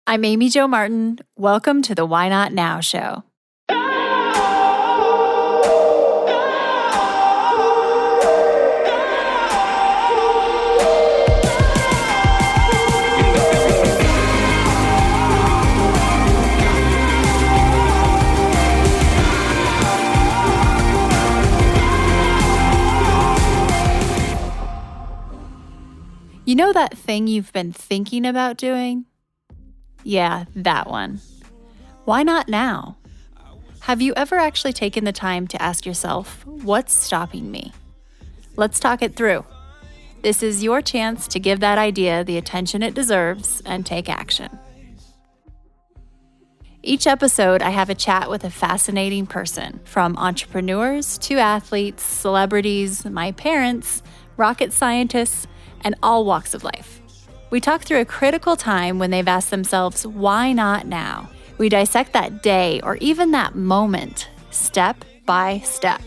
I'm Amy Jo Martin. Welcome to the Why Not Now show. You know that thing you've been thinking about doing? Yeah, that one. Why not now? Have you ever actually taken the time to ask yourself, what's stopping me? Let's talk it through. This is your chance to give that idea the attention it deserves and take action. Each episode, I have a chat with a fascinating person, from entrepreneurs to athletes, celebrities, my parents, rocket scientists, and all walks of life. We talk through a critical time when they've asked themselves, why not now? We dissect that day or even that moment, step by step.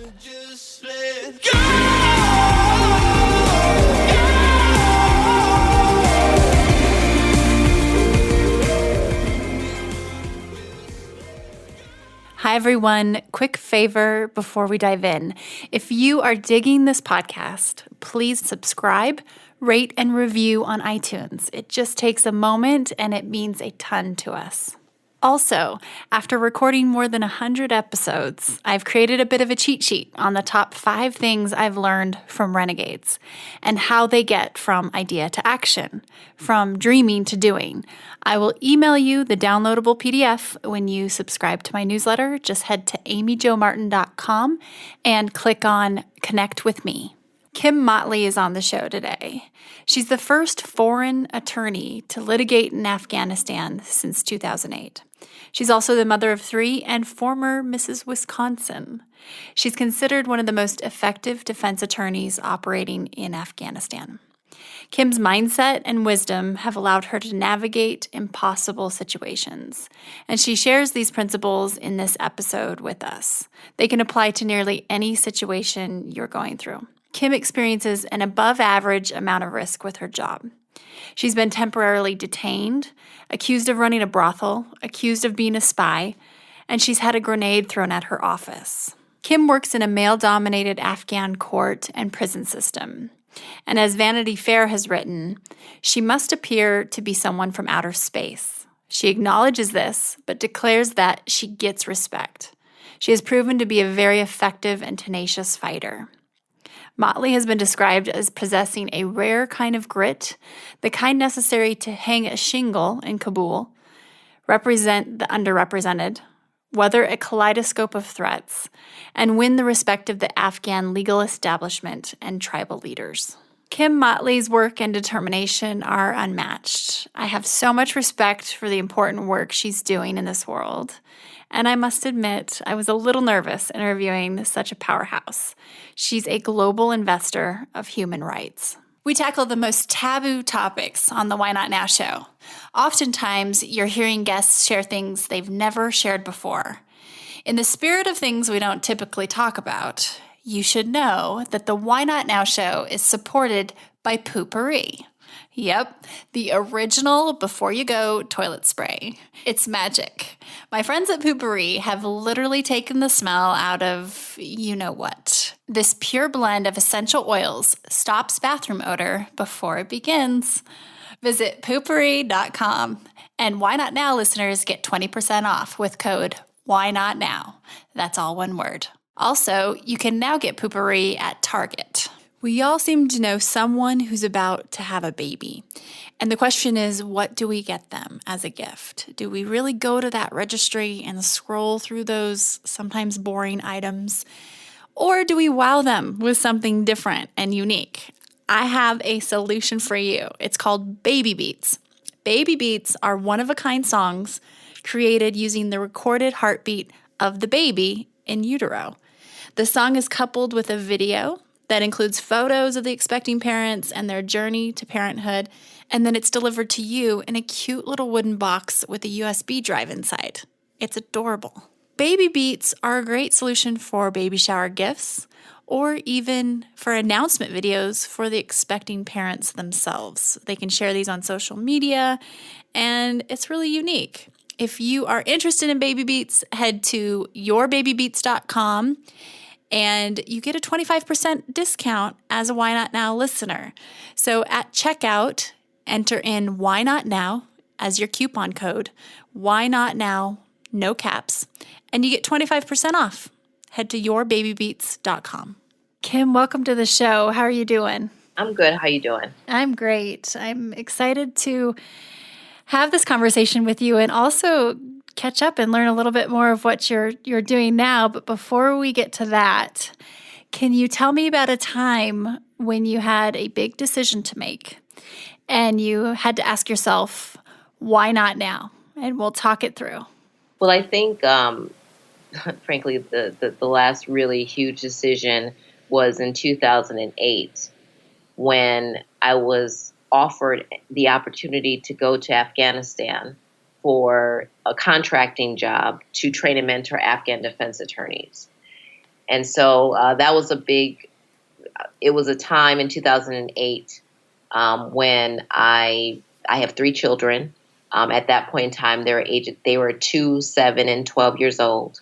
Hi, everyone. Quick favor before we dive in. If you are digging this podcast, please subscribe, rate, and review on iTunes. It just takes a moment and it means a ton to us. Also, after recording more than 100 episodes, I've created a bit of a cheat sheet on the top 5 things I've learned from renegades and how they get from idea to action, from dreaming to doing. I will email you the downloadable PDF when you subscribe to my newsletter. Just head to amyjomartin.com and click on Connect with Me. Kim Motley is on the show today. She's the first foreign attorney to litigate in Afghanistan since 2008. She's also the mother of 3 and former Mrs. Wisconsin. She's considered one of the most effective defense attorneys operating in Afghanistan. Kim's mindset and wisdom have allowed her to navigate impossible situations, and she shares these principles in this episode with us. They can apply to nearly any situation you're going through. Kim experiences an above-average amount of risk with her job. She's been temporarily detained, accused of running a brothel, accused of being a spy, and she's had a grenade thrown at her office. Kim works in a male-dominated Afghan court and prison system. And as Vanity Fair has written, she must appear to be someone from outer space. She acknowledges this, but declares that she gets respect. She has proven to be a very effective and tenacious fighter. Motley has been described as possessing a rare kind of grit, the kind necessary to hang a shingle in Kabul, represent the underrepresented, weather a kaleidoscope of threats, and win the respect of the Afghan legal establishment and tribal leaders. Kim Motley's work and determination are unmatched. I have so much respect for the important work she's doing in this world. And I must admit, I was a little nervous interviewing such a powerhouse. She's a global investor of human rights. We tackle the most taboo topics on the Why Not Now show. Oftentimes, you're hearing guests share things they've never shared before. In the spirit of things we don't typically talk about, you should know that the Why Not Now show is supported by Poo-Pourri. Yep, the original before-you-go toilet spray. It's magic. My friends at Poo-Pourri have literally taken the smell out of you-know-what. This pure blend of essential oils stops bathroom odor before it begins. Visit poopourri.com, and Why Not Now listeners get 20% off with code WHYNOTNOW. That's all one word. Also, you can now get Poo-Pourri at Target. We all seem to know someone who's about to have a baby. And the question is, what do we get them as a gift? Do we really go to that registry and scroll through those sometimes boring items? Or do we wow them with something different and unique? I have a solution for you. It's called Baby Beats. Baby Beats are one-of-a-kind songs created using the recorded heartbeat of the baby in utero. The song is coupled with a video that includes photos of the expecting parents and their journey to parenthood, and then it's delivered to you in a cute little wooden box with a USB drive inside. It's adorable. baby beats are a great solution for baby shower gifts or even for announcement videos for the expecting parents themselves. They can share these on social media, and it's really unique. If you are interested in baby beats, head to yourbabybeats.com and you get a 25% discount as a Why Not Now listener. So at checkout, enter in Why Not Now as your coupon code, Why Not Now, no caps, and you get 25% off. Head to yourbabybeats.com. Kim, welcome to the show. How are you doing? I'm good. How you doing? I'm great. I'm excited to have this conversation with you and also catch up and learn a little bit more of what you're doing now. But before we get to that, can you tell me about a time when you had a big decision to make and you had to ask yourself, why not now? And we'll talk it through. Well, I think, frankly, the last really huge decision was in 2008 when I was offered the opportunity to go to Afghanistan for a contracting job to train and mentor Afghan defense attorneys. And so that was it was a time in 2008 when I have 3 children. At that point in time, they were 2, 7, and 12 years old.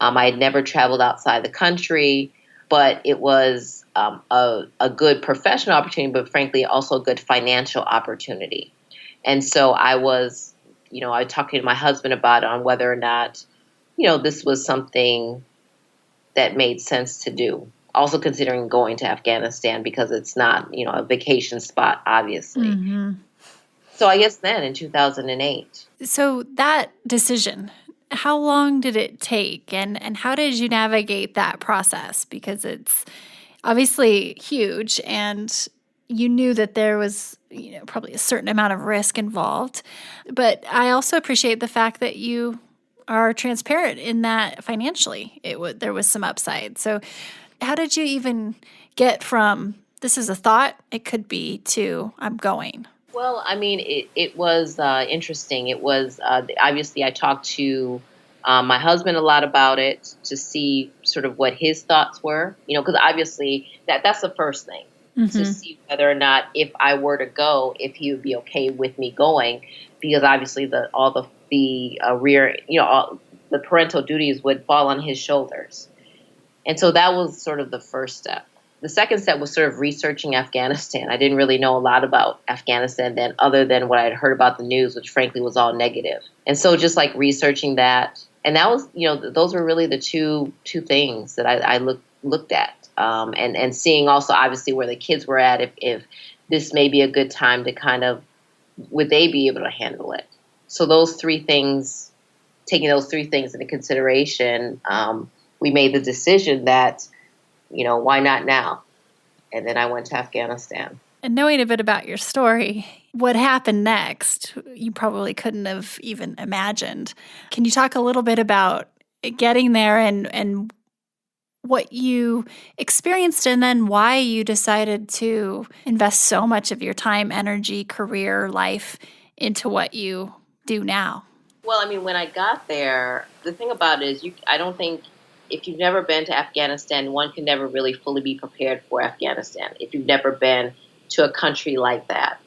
I had never traveled outside the country, but it was a good professional opportunity, but frankly, also a good financial opportunity. And so I was, I talked to my husband about it on whether or not, this was something that made sense to do. Also considering going to Afghanistan because it's not, a vacation spot, obviously. Mm-hmm. So I guess then in 2008. So that decision, how long did it take and how did you navigate that process? Because it's obviously huge and you knew that there was, probably a certain amount of risk involved. But I also appreciate the fact that you are transparent in that financially there was some upside. So how did you even get from this is a thought, it could be, to I'm going? Well, I mean, it was interesting. It was obviously I talked to my husband a lot about it to see sort of what his thoughts were, because obviously that's the first thing to see whether or not if I were to go, if he would be okay with me going, because obviously the parental duties would fall on his shoulders. And so that was sort of the first step. The second step was sort of researching Afghanistan. I didn't really know a lot about Afghanistan then, other than what I had heard about the news, which frankly was all negative. And so just like researching that, and that was, those were really the two things that I looked at, and seeing also obviously where the kids were at, if this may be a good time to kind of, would they be able to handle it? So taking those three things into consideration, we made the decision that, why not now? And then I went to Afghanistan. And knowing a bit about your story, what happened next, you probably couldn't have even imagined. Can you talk a little bit about getting there and what you experienced and then why you decided to invest so much of your time, energy, career, life into what you do now? Well, I mean, when I got there, the thing about it is I don't think if you've never been to Afghanistan, one can never really fully be prepared for Afghanistan if you've never been to a country like that.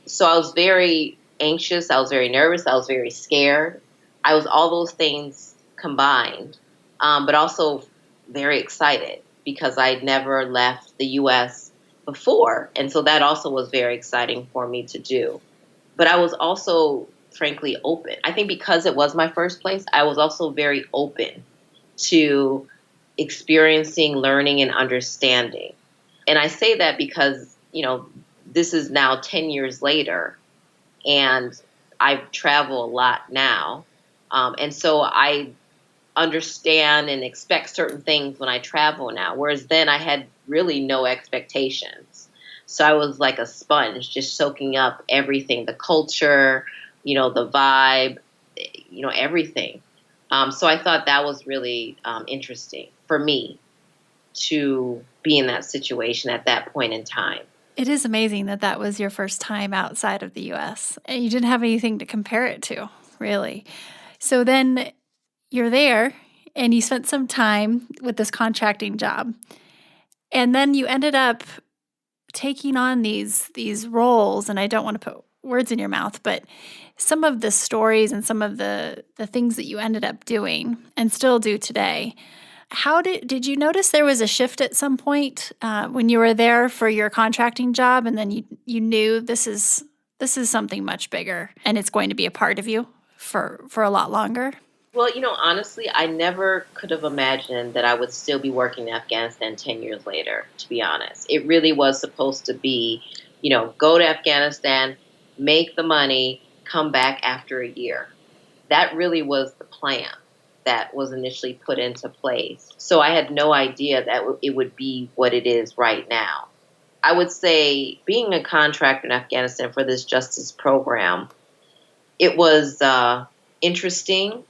So I was very anxious. I was very nervous. I was very scared. I was all those things combined, but also very excited because I'd never left the U.S. before. And so that also was very exciting for me to do. But I was also, frankly, open. I think because it was my first place, I was also very open to experiencing, learning, and understanding. And I say that because, this is now 10 years later, and I travel a lot now. And so I understand and expect certain things when I travel now, whereas then I had really no expectations. So I was like a sponge, just soaking up everything, the culture, the vibe, everything. So I thought that was really interesting for me to be in that situation at that point in time. It is amazing that that was your first time outside of the U.S. and you didn't have anything to compare it to, really. So then you're there and you spent some time with this contracting job. And then you ended up taking on these roles, and I don't want to put words in your mouth, but some of the stories and some of the things that you ended up doing and still do today. How did you notice there was a shift at some point when you were there for your contracting job, and then you knew this is something much bigger and it's going to be a part of you for a lot longer? Well, honestly, I never could have imagined that I would still be working in Afghanistan 10 years later, to be honest. It really was supposed to be, go to Afghanistan, make the money, come back after a year. That really was the plan that was initially put into place. So I had no idea that it would be what it is right now. I would say being a contractor in Afghanistan for this justice program, it was interesting,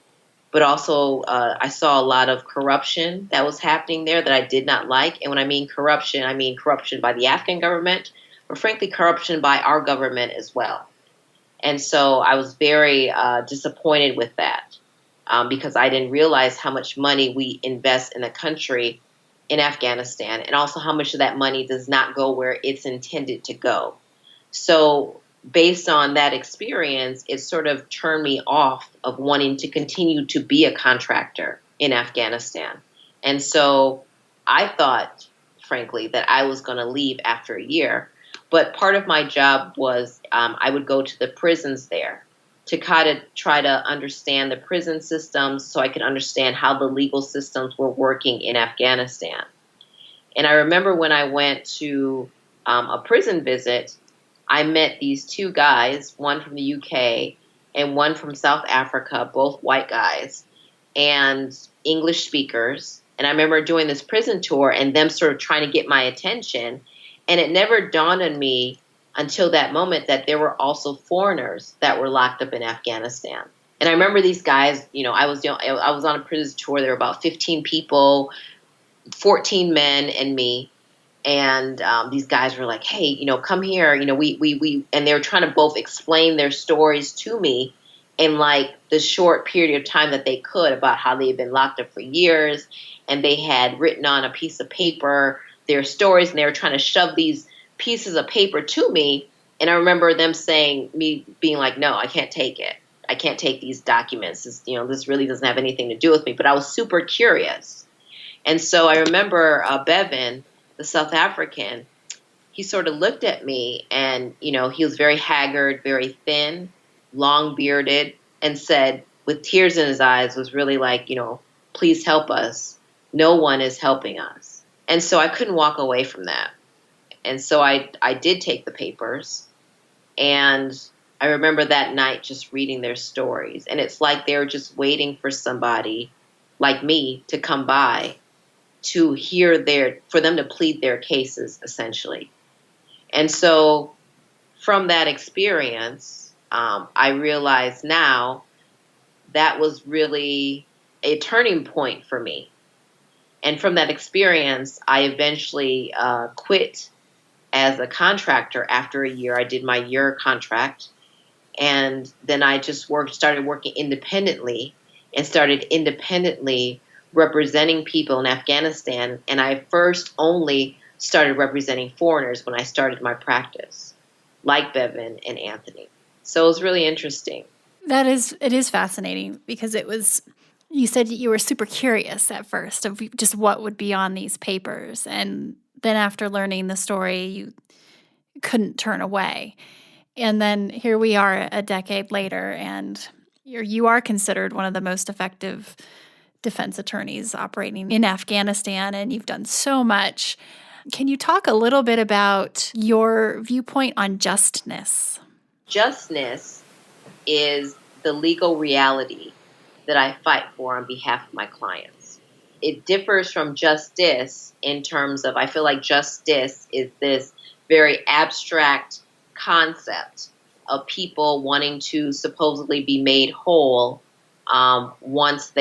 but also I saw a lot of corruption that was happening there that I did not like. And when I mean corruption by the Afghan government, but frankly, corruption by our government as well. And so I was very disappointed with that because I didn't realize how much money we invest in a country in Afghanistan, and also how much of that money does not go where it's intended to go. So based on that experience, it sort of turned me off of wanting to continue to be a contractor in Afghanistan. And so I thought, frankly, that I was going to leave after a year. But part of my job was I would go to the prisons there to try to understand the prison systems so I could understand how the legal systems were working in Afghanistan. And I remember when I went to a prison visit, I met these two guys, one from the UK and one from South Africa, both white guys, and English speakers. And I remember doing this prison tour and them sort of trying to get my attention. And it never dawned on me until that moment that there were also foreigners that were locked up in Afghanistan. And I remember these guys, I was on a prison tour. There were about 15 people, 14 men and me. And these guys were like, hey, come here. And they were trying to both explain their stories to me in like the short period of time that they could about how they had been locked up for years. And they had written on a piece of paper their stories, and they were trying to shove these pieces of paper to me. And I remember them me being like, no, I can't take it. I can't take these documents. This really doesn't have anything to do with me. But I was super curious. And so I remember Bevan, the South African, he sort of looked at me and, he was very haggard, very thin, long bearded, and said, with tears in his eyes, was really like, please help us. No one is helping us. And so I couldn't walk away from that. And so I did take the papers. And I remember that night just reading their stories. And it's like they were just waiting for somebody like me to come by to for them to plead their cases, essentially. And so from that experience, I realize now that was really a turning point for me. And from that experience, I eventually quit as a contractor after a year. I did my year contract. And then I just started working independently and started independently representing people in Afghanistan. And I first only started representing foreigners when I started my practice, like Bevan and Anthony. So it was really interesting. It is fascinating because you said you were super curious at first of just what would be on these papers. And then after learning the story, you couldn't turn away. And then here we are a decade later, and you are considered one of the most effective defense attorneys operating in Afghanistan, and you've done so much. Can you talk a little bit about your viewpoint on justness? Justness is the legal reality that I fight for on behalf of my clients. It differs from justice in terms of, I feel like justice is this very abstract concept of people wanting to supposedly be made whole once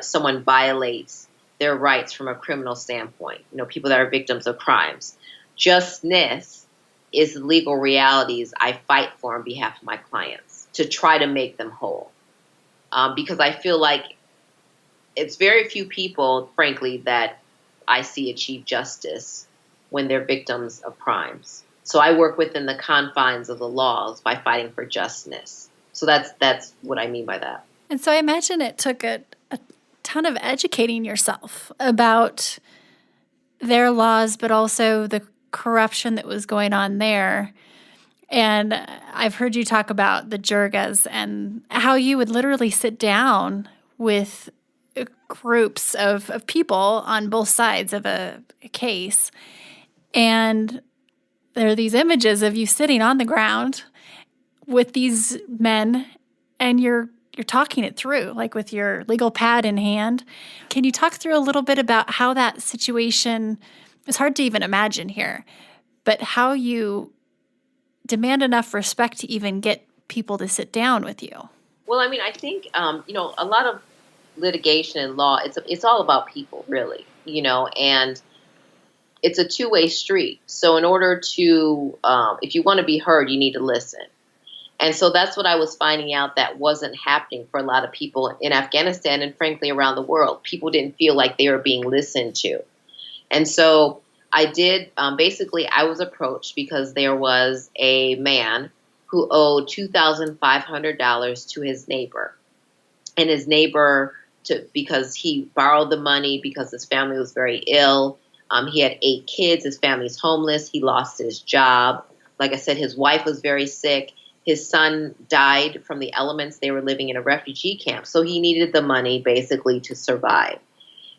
someone violates their rights from a criminal standpoint. People that are victims of crimes. Justness is the legal realities I fight for on behalf of my clients to try to make them whole. Because I feel like it's very few people, frankly, that I see achieve justice when they're victims of crimes. So I work within the confines of the laws by fighting for justice. So that's what I mean by that. And so I imagine it took a ton of educating yourself about their laws, but also the corruption that was going on there. And I've heard you talk about the jirgas and how you would literally sit down with groups of people on both sides of a case. And there are these images of you sitting on the ground with these men, and you're talking it through, like with your legal pad in hand. Can you talk through a little bit about how that situation, it's hard to even imagine here, but how you demand enough respect to even get people to sit down with you? Well, I mean, I think a lot of litigation and law, it's all about people, really, and it's a two-way street. So in order to, if you want to be heard, you need to listen. And so that's what I was finding out that wasn't happening for a lot of people in Afghanistan and frankly around the world. People didn't feel like they were being listened to. And so I did, basically I was approached because there was a man who owed $2,500 to his neighbor. And his neighbor, because he borrowed the money because his family was very ill. He had 8 kids. His family's homeless. He lost his job. Like I said, his wife was very sick. His son died from the elements. They were living in a refugee camp. So he needed the money basically to survive.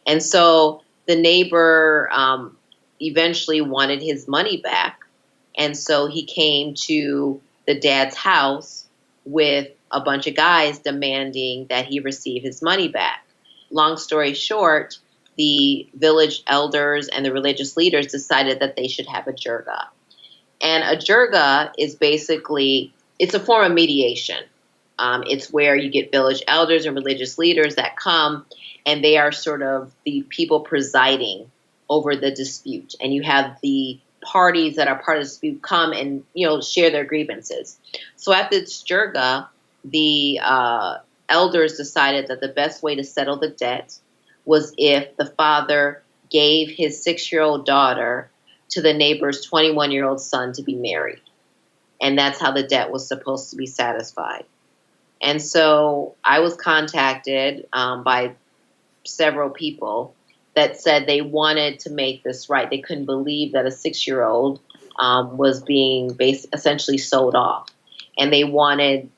And so the neighbor eventually wanted his money back. And so he came to the dad's house with a bunch of guys demanding that he receive his money back. Long story short, the village elders and the religious leaders decided that they should have a jirga. And a jirga is basically, it's a form of mediation. It's where you get village elders and religious leaders that come, and they are sort of the people presiding over the dispute. And you have the parties that are part of the dispute come and, share their grievances. So at this jirga, the elders decided that the best way to settle the debt was if the father gave his 6-year-old daughter to the neighbor's 21-year-old son to be married. And that's how the debt was supposed to be satisfied. And so I was contacted by several people that said they wanted to make this right. They couldn't believe that a 6-year-old was being essentially sold off. And they wanted,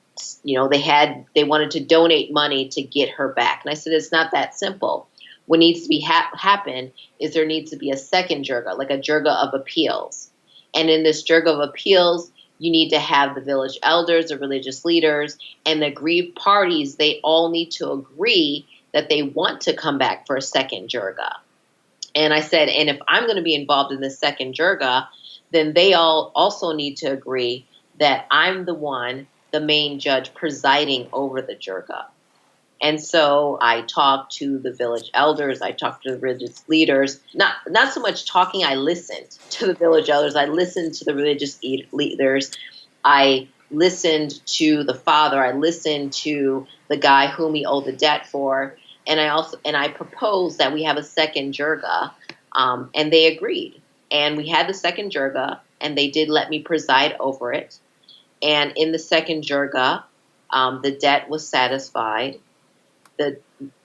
they wanted to donate money to get her back. And I said, it's not that simple. What needs to be happen is there needs to be a second jirga, like a jirga of appeals. And in this jirga of appeals, you need to have the village elders, the religious leaders, and the aggrieved parties. They all need to agree that they want to come back for a second jirga. And I said, and if I'm going to be involved in this second jirga, then they all also need to agree that I'm the main judge presiding over the jirga. And so I talked to the village elders, I talked to the religious leaders, not so much talking, I listened to the village elders, I listened to the religious leaders, I listened to the father, I listened to the guy whom he owed the debt for, and I proposed that we have a second jirga, and they agreed. And we had the second jirga, and they did let me preside over it. And in the second jirga, the debt was satisfied. The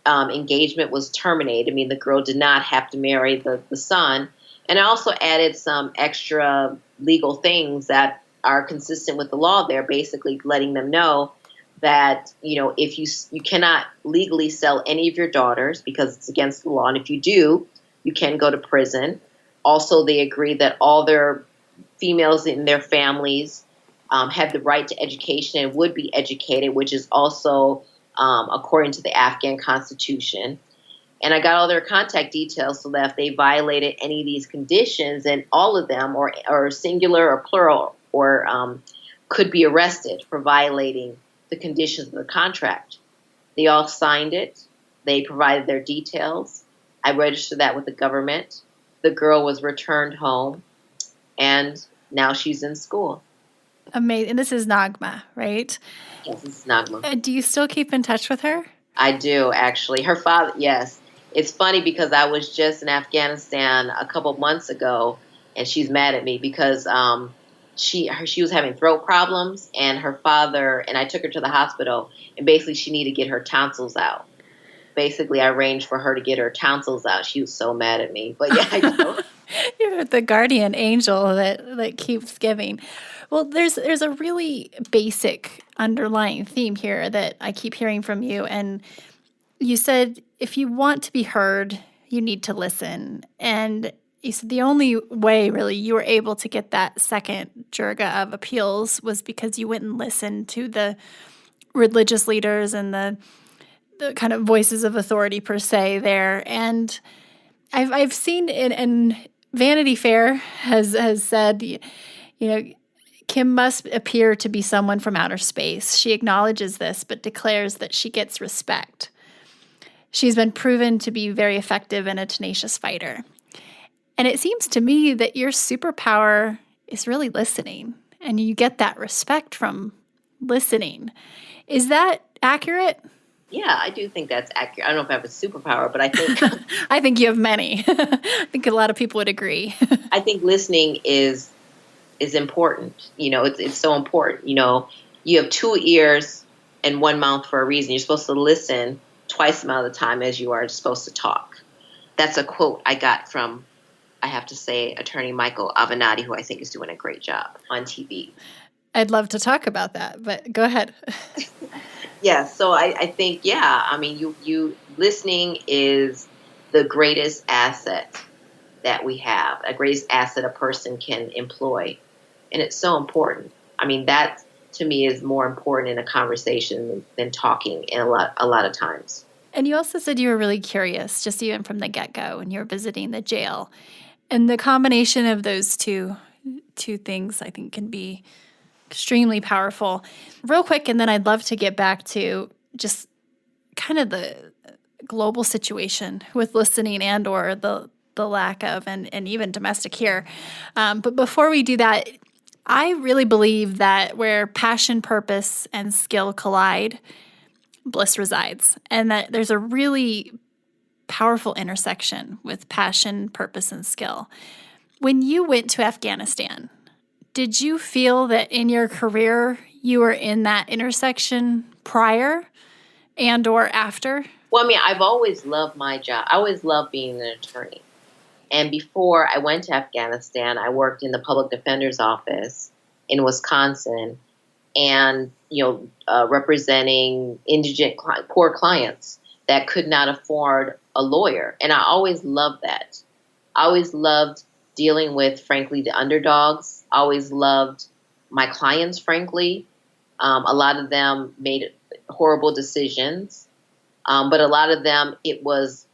engagement was terminated. I mean, the girl did not have to marry the son. And I also added some extra legal things that are consistent with the law there, basically letting them know that, if you cannot legally sell any of your daughters because it's against the law. And if you do, you can go to prison. Also, they agreed that all their females in their families have the right to education and would be educated, which is also according to the Afghan constitution. And I got all their contact details so that if they violated any of these conditions, and all of them, or singular or plural, or could be arrested for violating the conditions of the contract. They all signed it. They provided their details. I registered that with the government. The girl was returned home, and now she's in school. Amazing. And this is Nagma, right? Yes, this is Nagma. Do you still keep in touch with her? I do, actually. Her father, yes. It's funny because I was just in Afghanistan a couple months ago, and she's mad at me because she was having throat problems, and her father and I took her to the hospital, and basically she needed to get her tonsils out. Basically, I arranged for her to get her tonsils out. She was so mad at me, but yeah, I know. You're the guardian angel that keeps giving. Well, there's a really basic underlying theme here that I keep hearing from you. And you said if you want to be heard, you need to listen. And you said the only way really you were able to get that second jirga of appeals was because you went and listened to the religious leaders and the kind of voices of authority per se there. And I've seen in Vanity Fair has said, Kim must appear to be someone from outer space. She acknowledges this, but declares that she gets respect. She's been proven to be very effective and a tenacious fighter. And it seems to me that your superpower is really listening, and you get that respect from listening. Is that accurate? Yeah, I do think that's accurate. I don't know if I have a superpower, but I think I think you have many. I think a lot of people would agree. I think listening is important. It's so important. You have two ears and one mouth for a reason. You're supposed to listen twice the amount of the time as you are supposed to talk. That's a quote I got from, I have to say, attorney Michael Avenatti, who I think is doing a great job on TV. I'd love to talk about that, but go ahead. Yeah, so I think, yeah, I mean, you listening is the greatest asset that we have, a greatest asset a person can employ. And it's so important. I mean, that to me is more important in a conversation than talking a lot of times. And you also said you were really curious, just even from the get-go, when you were visiting the jail. And the combination of those two things, I think, can be extremely powerful. Real quick, and then I'd love to get back to just kind of the global situation with listening and or the lack of, and even domestic here. But before we do that, I really believe that where passion, purpose, and skill collide, bliss resides. And that there's a really powerful intersection with passion, purpose, and skill. When you went to Afghanistan, did you feel that in your career you were in that intersection prior and or after? Well, I mean, I've always loved my job. I always loved being an attorney. And before I went to Afghanistan, I worked in the public defender's office in Wisconsin and, representing indigent, poor clients that could not afford a lawyer. And I always loved that. I always loved dealing with, frankly, the underdogs. I always loved my clients, frankly. A lot of them made horrible decisions, but a lot of them, it was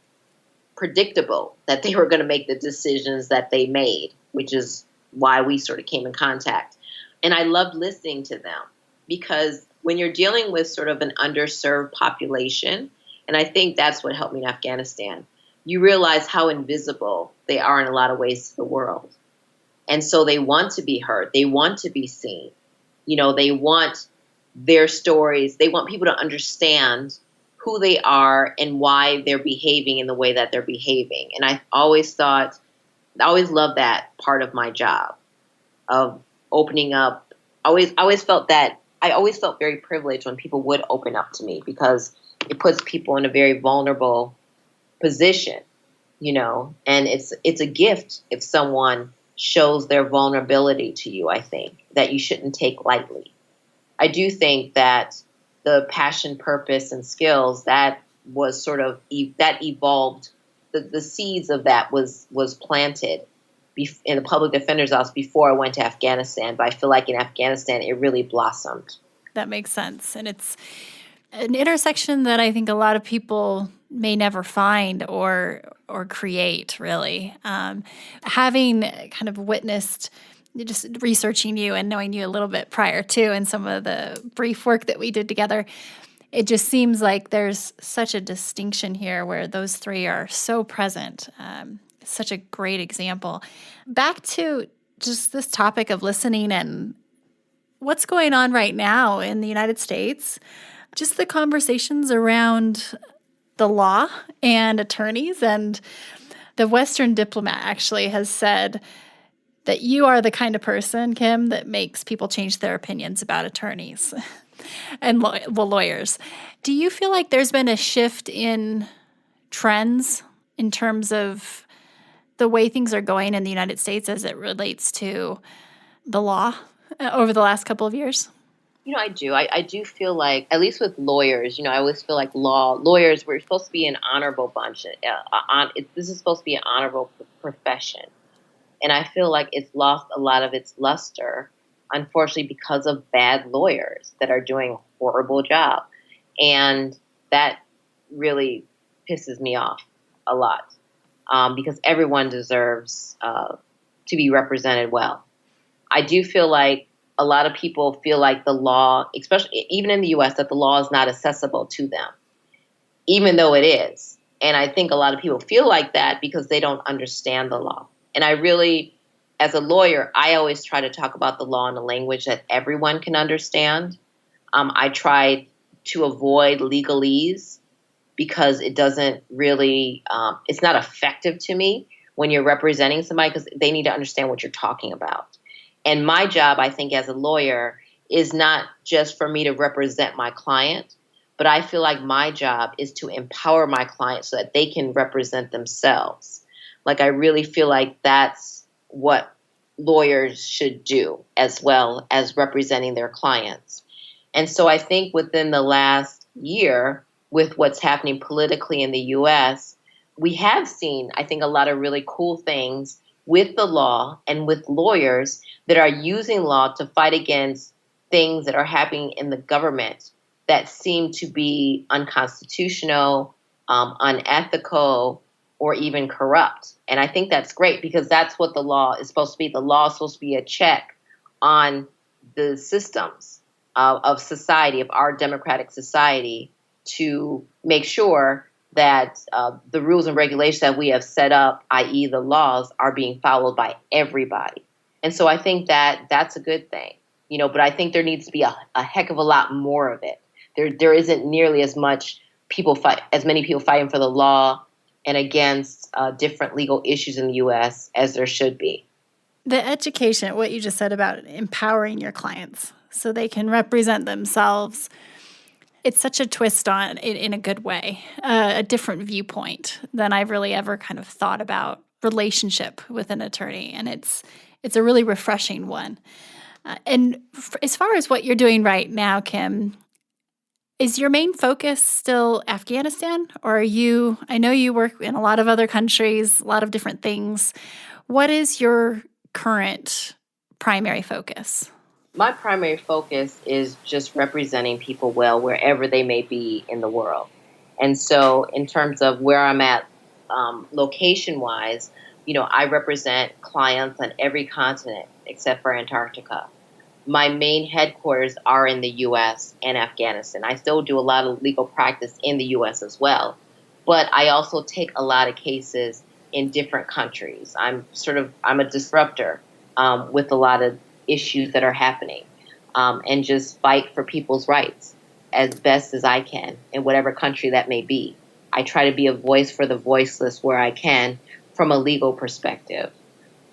predictable that they were going to make the decisions that they made, which is why we sort of came in contact. And I loved listening to them because when you're dealing with sort of an underserved population, and I think that's what helped me in Afghanistan, you realize how invisible they are in a lot of ways to the world. And so they want to be heard. They want to be seen. They want their stories. They want people to understand who they are and why they're behaving in the way that they're behaving. And I always loved that part of my job of opening up. I always felt very privileged when people would open up to me because it puts people in a very vulnerable position, and it's a gift if someone shows their vulnerability to you, I think, that you shouldn't take lightly. I do think that the passion, purpose, and skills, that was sort of, that evolved, the seeds of that was planted in the public defender's office before I went to Afghanistan. But I feel like in Afghanistan, it really blossomed. That makes sense. And it's an intersection that I think a lot of people may never find or create, really. Having kind of witnessed, just researching you and knowing you a little bit prior to, and some of the brief work that we did together, it just seems like there's such a distinction here where those three are so present. It's such a great example. Back to just this topic of listening and what's going on right now in the United States. just the conversations around the law and attorneys. And the Western diplomat actually has said that you are the kind of person, Kim, that makes people change their opinions about attorneys and lawyers. Do you feel like there's been a shift in trends in terms of the way things are going in the United States as it relates to the law over the last couple of years? I do. I do feel like, at least with lawyers, I always feel like lawyers, we're supposed to be an honorable bunch. This is supposed to be an honorable profession. And I feel like it's lost a lot of its luster, unfortunately, because of bad lawyers that are doing a horrible job. And that really pisses me off a lot, because everyone deserves to be represented well. I do feel like a lot of people feel like the law, especially even in the U.S., that the law is not accessible to them, even though it is. And I think a lot of people feel like that because they don't understand the law. And I really, as a lawyer, I always try to talk about the law in a language that everyone can understand. I try to avoid legalese because it doesn't really, it's not effective to me when you're representing somebody, because they need to understand what you're talking about. And my job, I think, as a lawyer is not just for me to represent my client, but I feel like my job is to empower my client so that they can represent themselves. Like, I really feel like that's what lawyers should do, as well as representing their clients. And so I think within the last year, with what's happening politically in the U.S., we have seen, I think, a lot of really cool things with the law and with lawyers that are using law to fight against things that are happening in the government that seem to be unconstitutional, unethical, or even corrupt. And I think that's great, because that's what the law is supposed to be. The law is supposed to be a check on the systems of society, of our democratic society, to make sure that the rules and regulations that we have set up, i.e. the laws, are being followed by everybody. And so I think that that's a good thing, but I think there needs to be a heck of a lot more of it. There isn't nearly as many people fighting for the law and against different legal issues in the U.S. as there should be. The education, what you just said about empowering your clients so they can represent themselves, it's such a twist on it in a good way, a different viewpoint than I've really ever kind of thought about relationship with an attorney. And it's a really refreshing one. As far as what you're doing right now, Kim, is your main focus still Afghanistan? Or I know you work in a lot of other countries, a lot of different things. What is your current primary focus? My primary focus is just representing people well wherever they may be in the world. And so in terms of where I'm at location-wise, I represent clients on every continent except for Antarctica. My main headquarters are in the U.S. and Afghanistan. I still do a lot of legal practice in the U.S. as well, but I also take a lot of cases in different countries. I'm a disruptor with a lot of issues that are happening, and just fight for people's rights as best as I can in whatever country that may be. I try to be a voice for the voiceless where I can from a legal perspective.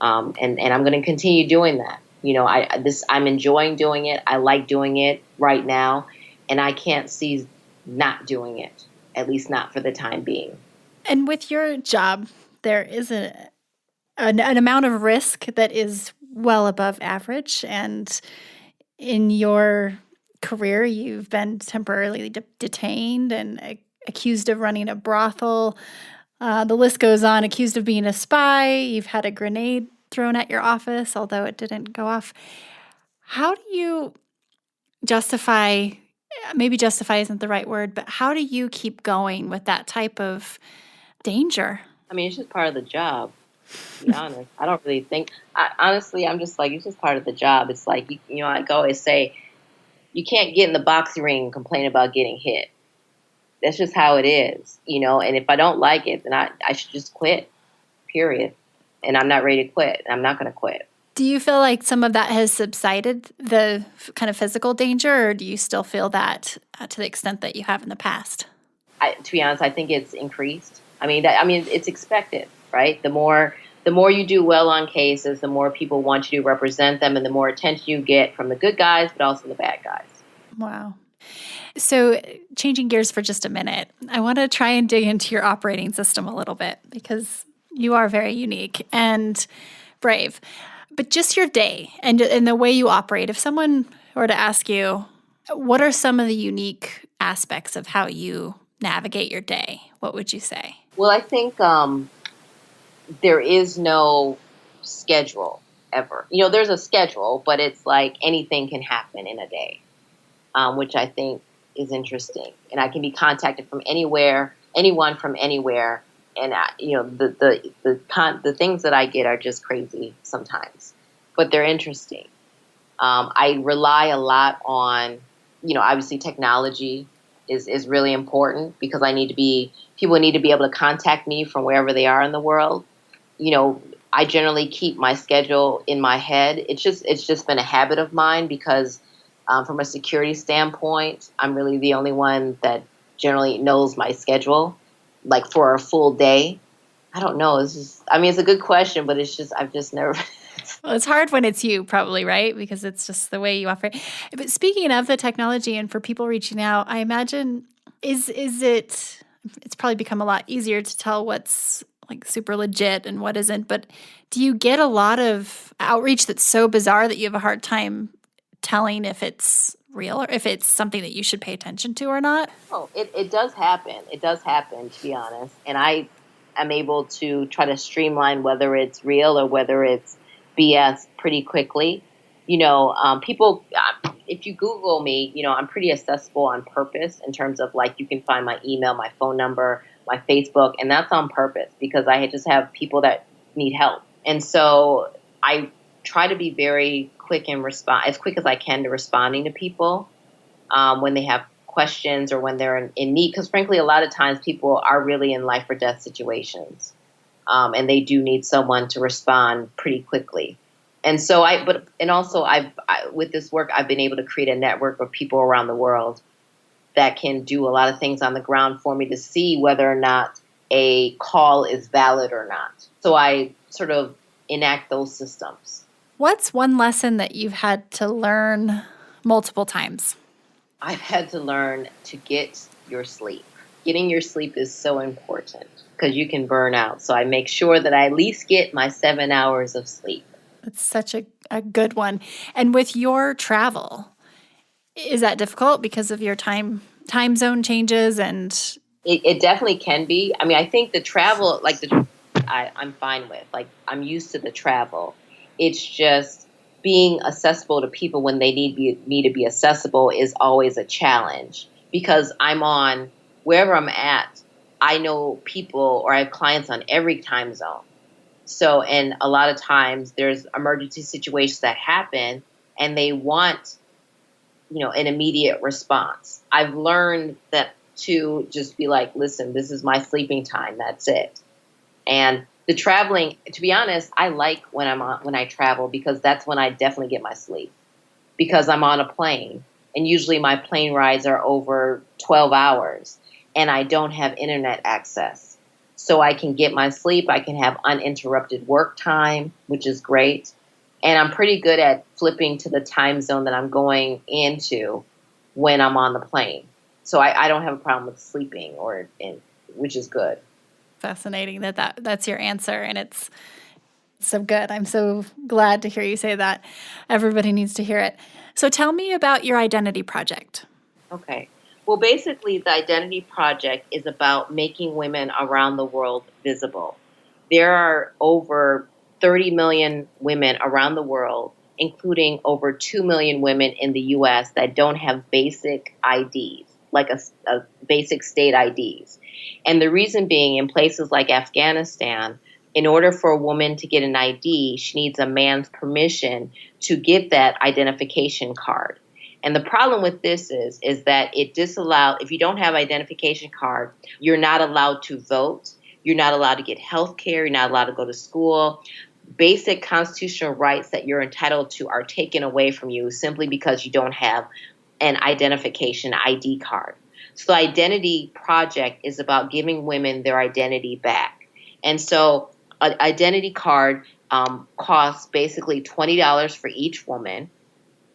And I'm going to continue doing that. I'm enjoying doing it. I like doing it right now, and I can't see not doing it, at least not for the time being. And with your job, there is an amount of risk that is well above average. And in your career, you've been temporarily detained and accused of running a brothel. The list goes on, accused of being a spy. You've had a grenade thrown at your office, although it didn't go off. How do you justify, maybe justify isn't the right word, but how do you keep going with that type of danger? I mean, it's just part of the job, to be honest. I don't really think, honestly, I'm just like, it's just part of the job. It's like, I always say, you can't get in the boxing ring and complain about getting hit. That's just how it is, and if I don't like it, then I should just quit, period. And I'm not ready to quit. I'm not going to quit. Do you feel like some of that has subsided, the kind of physical danger, or do you still feel that to the extent that you have in the past? To be honest, I think it's increased. I mean, it's expected, right? The more you do well on cases, the more people want you to represent them, and the more attention you get from the good guys, but also the bad guys. Wow. So, changing gears for just a minute, I want to try and dig into your operating system a little bit because you are very unique and brave. But just your day and the way you operate, if someone were to ask you, what are some of the unique aspects of how you navigate your day? What would you say? Well, I think there is no schedule ever. There's a schedule, but it's like anything can happen in a day, which I think is interesting. And I can be contacted from anywhere, anyone from anywhere. And the things that I get are just crazy sometimes, but they're interesting. I rely a lot on, obviously technology is really important because people need to be able to contact me from wherever they are in the world. I generally keep my schedule in my head. It's just been a habit of mine because from a security standpoint, I'm really the only one that generally knows my schedule, like for a full day. I don't know. It's a good question, but I've just never. Well, it's hard when it's you, probably, right? Because it's just the way you operate. But speaking of the technology and for people reaching out, I imagine it's probably become a lot easier to tell what's like super legit and what isn't. But do you get a lot of outreach that's so bizarre that you have a hard time telling if it's real or if it's something that you should pay attention to or not? Oh, it does happen. It does happen, to be honest. And I am able to try to streamline whether it's real or whether it's BS pretty quickly. People, if you Google me, I'm pretty accessible on purpose in terms of like you can find my email, my phone number, my Facebook, and that's on purpose because I just have people that need help. And so I try to be very quick and respond as quick as I can to responding to people when they have questions or when they're in need. Because frankly, a lot of times people are really in life or death situations, and they do need someone to respond pretty quickly. And so with this work, I've been able to create a network of people around the world that can do a lot of things on the ground for me to see whether or not a call is valid or not. So I sort of enact those systems. What's one lesson that you've had to learn multiple times? I've had to learn to get your sleep. Getting your sleep is so important because you can burn out. So I make sure that I at least get my 7 hours of sleep. It's such a good one. And with your travel, is that difficult because of your time zone changes and It definitely can be. I think the travel, I'm fine with. Like, I'm used to the travel. It's just being accessible to people when they need me to be accessible is always a challenge because wherever I'm at, I know people or I have clients on every time zone. So, and a lot of times there's emergency situations that happen and they want, an immediate response. I've learned that to just be like, listen, this is my sleeping time. That's it. And the traveling, to be honest, I like when I travel because that's when I definitely get my sleep because I'm on a plane and usually my plane rides are over 12 hours and I don't have internet access. So I can get my sleep. I can have uninterrupted work time, which is great. And I'm pretty good at flipping to the time zone that I'm going into when I'm on the plane. So I don't have a problem with sleeping which is good. fascinating that's your answer and it's so good. I'm so glad to hear you say that. Everybody needs to hear it. So tell me about your identity project. Okay. Well, basically, the Identity Project is about making women around the world visible. There are over 30 million women around the world, including over 2 million women in the U.S. that don't have basic IDs, like a basic state IDs. And the reason being, in places like Afghanistan, in order for a woman to get an ID, she needs a man's permission to get that identification card. And the problem with this is that it disallows, if you don't have identification card, you're not allowed to vote. You're not allowed to get health care. You're not allowed to go to school. basic constitutional rights that you're entitled to are taken away from you simply because you don't have an identification ID card. So the Identity Project is about giving women their identity back. And so an identity card costs basically $20 for each woman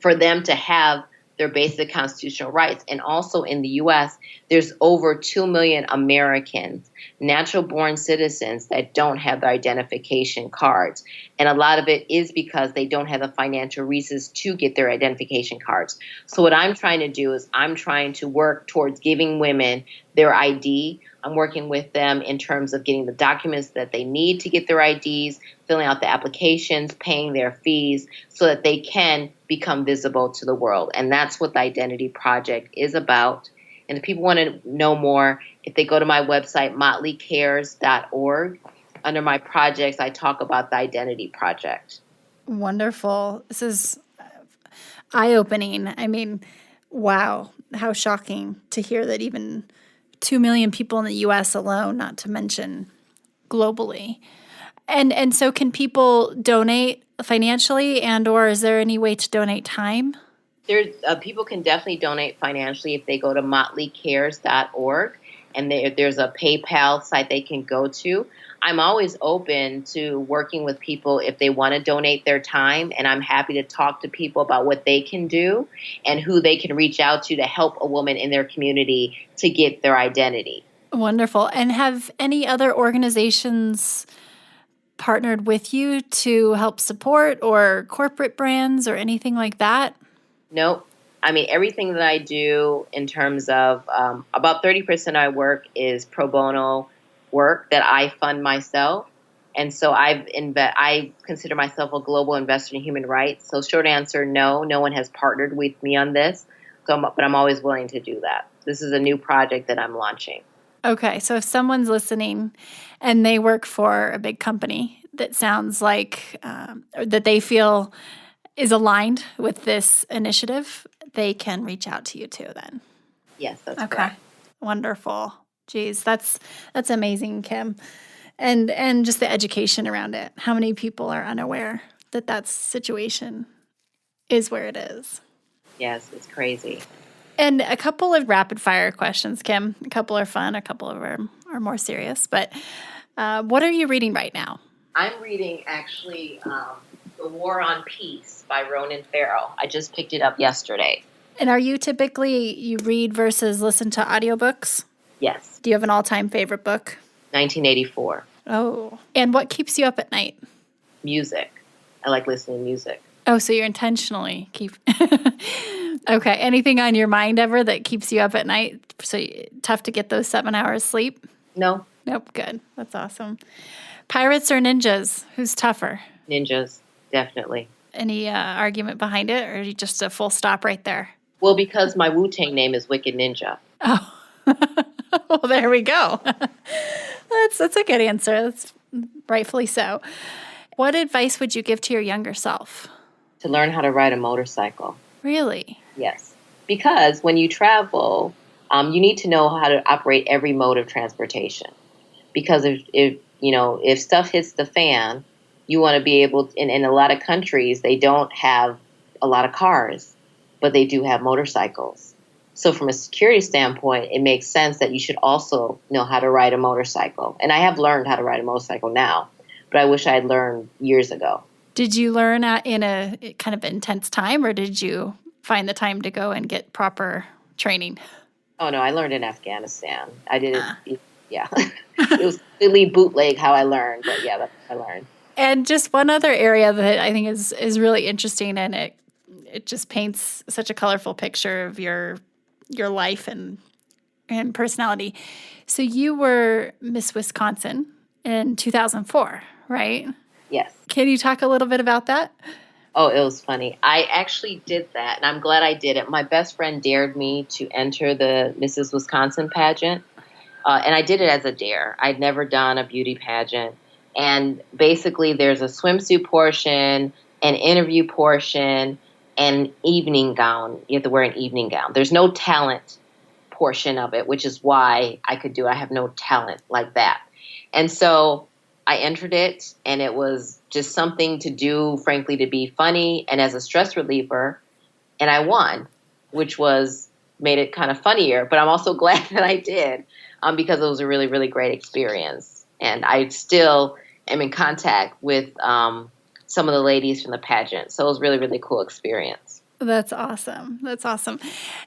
for them to have their basic constitutional rights. And also in the U.S., there's over 2 million Americans, natural-born citizens, that don't have their identification cards. And a lot of it is because they don't have the financial resources to get their identification cards. So what I'm trying to do is I'm trying to work towards giving women their ID. I'm working with them in terms of getting the documents that they need to get their IDs, filling out the applications, paying their fees so that they can become visible to the world. And that's what the Identity Project is about. And if people want to know more, if they go to my website, motleycares.org, under my projects, I talk about the Identity Project. Wonderful. This is eye-opening. I mean, wow, how shocking to hear that even 2 million people in the U.S. alone, not to mention globally. And so can people donate financially, and or is there any way to donate time? People can definitely donate financially if they go to motleycares.org, and there's a PayPal site they can go to. I'm always open to working with people if they want to donate their time, and I'm happy to talk to people about what they can do and who they can reach out to help a woman in their community to get their identity. Wonderful. And have any other organizations partnered with you to help support, or corporate brands or anything like that? Nope. I mean, everything that I do in terms of about 30% of my work is pro bono work that I fund myself. And so I consider myself a global investor in human rights. So short answer, no one has partnered with me on this. But I'm always willing to do that. This is a new project that I'm launching. Okay, so if someone's listening and they work for a big company that sounds like that they feel is aligned with this initiative, they can reach out to you too then. Yes, that's correct. Wonderful. Geez, that's amazing, Kim. And just the education around it. How many people are unaware that situation is where it is? Yes, it's crazy. And a couple of rapid fire questions, Kim. A couple are fun, a couple are more serious. But what are you reading right now? I'm reading actually The War on Peace by Ronan Farrow. I just picked it up yesterday. And are you typically read versus listen to audiobooks? Yes. Do you have an all-time favorite book? 1984. Oh. And what keeps you up at night? Music. I like listening to music. Oh, so you're intentionally keep... Okay. Anything on your mind ever that keeps you up at night? So tough to get those 7 hours sleep? No. Nope. Good. That's awesome. Pirates or ninjas? Who's tougher? Ninjas, definitely. Any argument behind it, or just a full stop right there? Well, because my Wu-Tang name is Wicked Ninja. Oh. Well, there we go. That's a good answer. That's rightfully so. What advice would you give to your younger self? To learn how to ride a motorcycle. Really? Yes. Because when you travel, you need to know how to operate every mode of transportation. Because if stuff hits the fan, you want to be able to, in a lot of countries, they don't have a lot of cars, but they do have motorcycles. So from a security standpoint, it makes sense that you should also know how to ride a motorcycle. And I have learned how to ride a motorcycle now, but I wish I had learned years ago. Did you learn in a kind of intense time, or did you find the time to go and get proper training? Oh, no, I learned in Afghanistan. I did it, yeah. It was really bootleg how I learned, but yeah, that's how I learned. And just one other area that I think is really interesting, and it just paints such a colorful picture of your life and personality. So you were Miss Wisconsin in 2004, right? Yes. Can you talk a little bit about that? Oh, it was funny. I actually did that, and I'm glad I did it. My best friend dared me to enter the Mrs. Wisconsin pageant, and I did it as a dare. I'd never done a beauty pageant. And basically, there's a swimsuit portion, an interview portion, and evening gown. You have to wear an evening gown. There's no talent portion of it, which is why I could do it. I have no talent like that. And so I entered it, and it was just something to do, frankly, to be funny and as a stress reliever. And I won, which made it kind of funnier. But I'm also glad that I did, because it was a really, really great experience. And I still am in contact with some of the ladies from the pageant. So it was a really, really cool experience. That's awesome. That's awesome.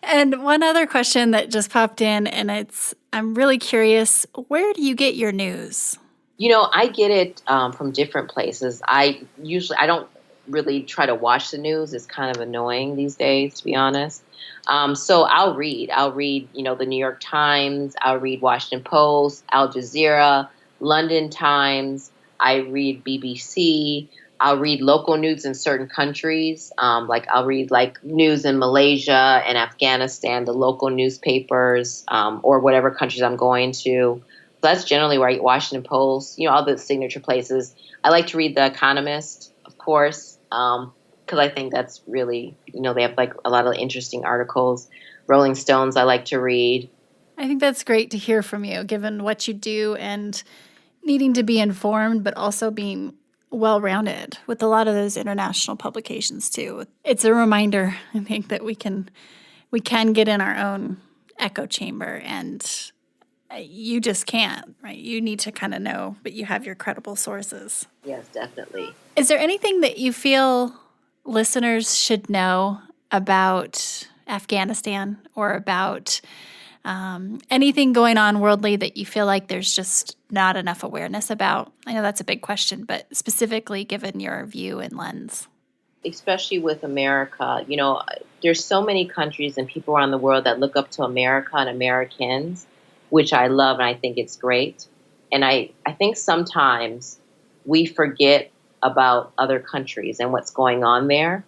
And one other question that just popped in, and I'm really curious, where do you get your news? I get it from different places. I don't really try to watch the news. It's kind of annoying these days, to be honest. So I'll read, the New York Times. I'll read Washington Post, Al Jazeera, London Times. I read BBC. I'll read local news in certain countries. I'll read news in Malaysia and Afghanistan, the local newspapers, or whatever countries I'm going to. So that's generally where I get Washington Post, all the signature places. I like to read The Economist, of course, because I think that's really, they have a lot of interesting articles. Rolling Stones I like to read. I think that's great to hear from you, given what you do and needing to be informed, but also being well-rounded with a lot of those international publications too. It's a reminder, I think, that we can get in our own echo chamber, and you just can't, right? You need to kind of know, but you have your credible sources. Yes, definitely. Is there anything that you feel listeners should know about Afghanistan or about anything going on worldly that you feel like there's just not enough awareness about? I know that's a big question, but specifically given your view and lens. Especially with America, there's so many countries and people around the world that look up to America and Americans, which I love, and I think it's great. And I think sometimes we forget about other countries and what's going on there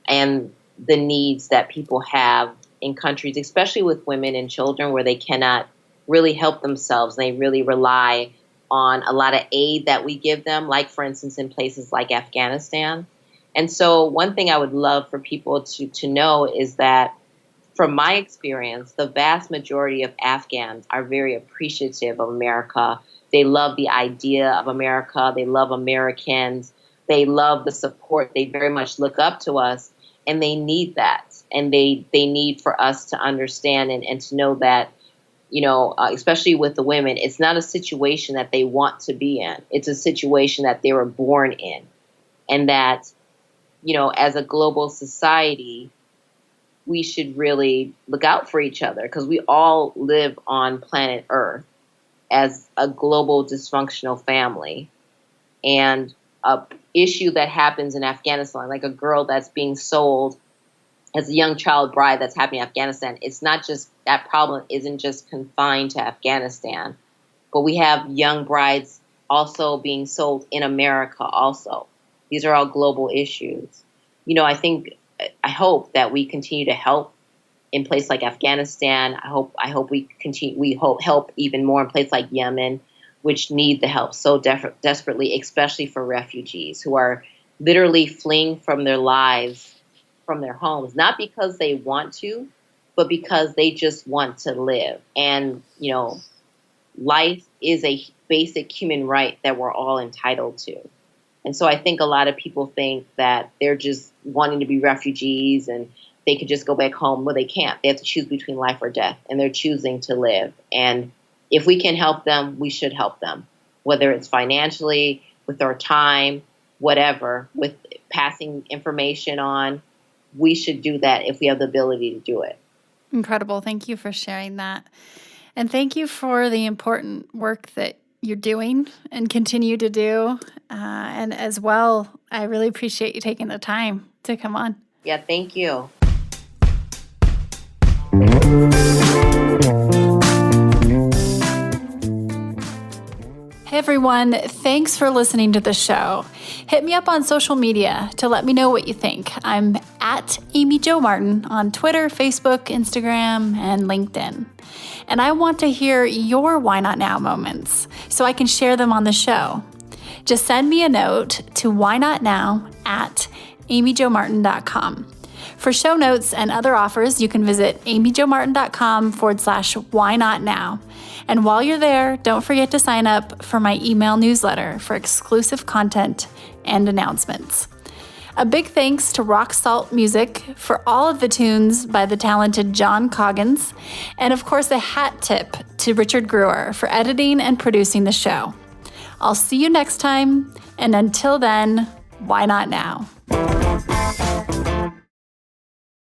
and the needs that people have in countries, especially with women and children, where they cannot really help themselves. They really rely on a lot of aid that we give them, like, for instance, in places like Afghanistan. And so one thing I would love for people to know is that, from my experience, the vast majority of Afghans are very appreciative of America. They love the idea of America. They love Americans. They love the support. They very much look up to us, and they need that. And they need for us to understand and to know that, especially with the women, it's not a situation that they want to be in. It's a situation that they were born in. And that, as a global society, we should really look out for each other, because we all live on planet Earth as a global dysfunctional family. And a issue that happens in Afghanistan, like a girl that's being sold as a young child bride that's happening in Afghanistan, it's not just, that problem isn't just confined to Afghanistan, but we have young brides also being sold in America also. These are all global issues. I hope that we continue to help in places like Afghanistan. I hope we help even more in places like Yemen, which need the help so desperately, especially for refugees who are literally fleeing from their lives, from their homes, not because they want to, but because they just want to live. And, life is a basic human right that we're all entitled to. And so I think a lot of people think that they're just wanting to be refugees and they could just go back home. Well, they can't. They have to choose between life or death, and they're choosing to live. And if we can help them, we should help them, whether it's financially, with our time, whatever, with passing information on. We should do that if we have the ability to do it. Incredible. Thank you for sharing that. And thank you for the important work that you're doing and continue to do. And as well, I really appreciate you taking the time to come on. Yeah, thank you. Hey everyone, thanks for listening to the show. Hit me up on social media to let me know what you think. I'm at Amy Jo Martin on Twitter, Facebook, Instagram, and LinkedIn. And I want to hear your Why Not Now moments so I can share them on the show. Just send me a note to whynotnow@amyjomartin.com. For show notes and other offers, you can visit amyjomartin.com/why not now. And while you're there, don't forget to sign up for my email newsletter for exclusive content and announcements. A big thanks to Rock Salt Music for all of the tunes by the talented John Coggins, and of course a hat tip to Richard Brewer for editing and producing the show. I'll see you next time, and until then, why not now?